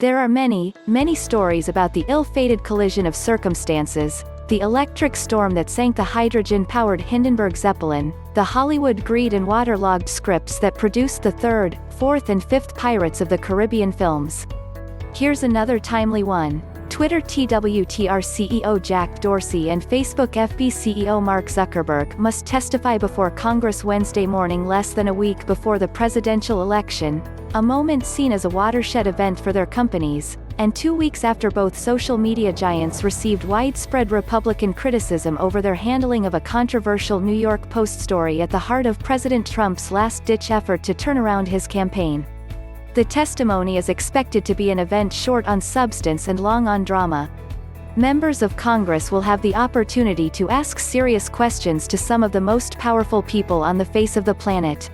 There are many, many stories about the ill-fated collision of circumstances, the electric storm that sank the hydrogen-powered Hindenburg Zeppelin, the Hollywood greed and waterlogged scripts that produced the third, fourth and fifth Pirates of the Caribbean films. Here's another timely one. Twitter TWTR CEO Jack Dorsey and Facebook FB CEO Mark Zuckerberg must testify before Congress Wednesday morning, less than a week before the presidential election, a moment seen as a watershed event for their companies, and 2 weeks after both social media giants received widespread Republican criticism over their handling of a controversial New York Post story at the heart of President Trump's last-ditch effort to turn around his campaign. The testimony is expected to be an event short on substance and long on drama. Members of Congress will have the opportunity to ask serious questions to some of the most powerful people on the face of the planet.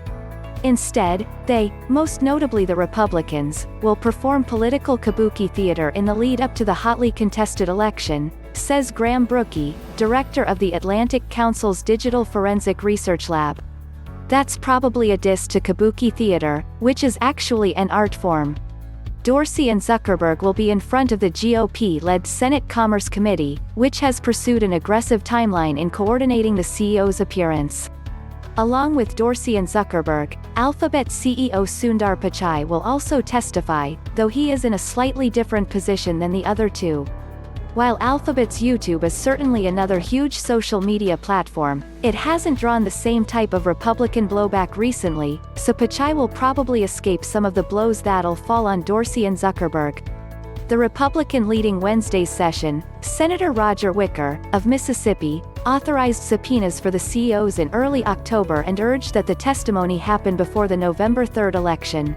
Instead, they, most notably the Republicans, will perform political kabuki theater in the lead up to the hotly contested election, says Graham Brookie, director of the Atlantic Council's Digital Forensic Research Lab. That's probably a diss to kabuki theater, which is actually an art form. Dorsey and Zuckerberg will be in front of the GOP-led Senate Commerce Committee, which has pursued an aggressive timeline in coordinating the CEO's appearance. Along with Dorsey and Zuckerberg, Alphabet CEO Sundar Pichai will also testify, though he is in a slightly different position than the other two. While Alphabet's YouTube is certainly another huge social media platform, it hasn't drawn the same type of Republican blowback recently, so Pichai will probably escape some of the blows that'll fall on Dorsey and Zuckerberg. The Republican leading Wednesday's session, Senator Roger Wicker, of Mississippi, authorized subpoenas for the CEOs in early October and urged that the testimony happen before the November 3 election.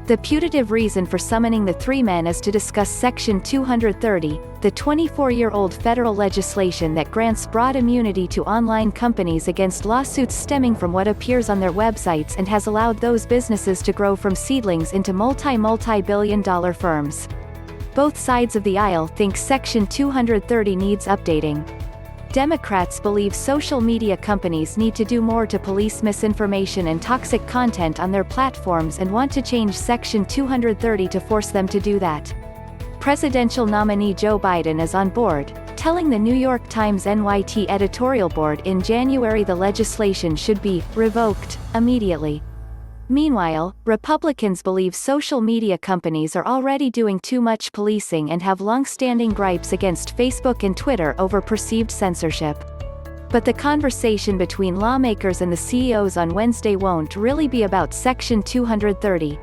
The putative reason for summoning the three men is to discuss Section 230, the 24-year-old federal legislation that grants broad immunity to online companies against lawsuits stemming from what appears on their websites and has allowed those businesses to grow from seedlings into multi-billion-dollar firms. Both sides of the aisle think Section 230 needs updating. Democrats believe social media companies need to do more to police misinformation and toxic content on their platforms and want to change Section 230 to force them to do that. Presidential nominee Joe Biden is on board, telling the New York Times NYT editorial board in January the legislation should be revoked immediately. Meanwhile, Republicans believe social media companies are already doing too much policing and have long-standing gripes against Facebook and Twitter over perceived censorship. But the conversation between lawmakers and the CEOs on Wednesday won't really be about Section 230.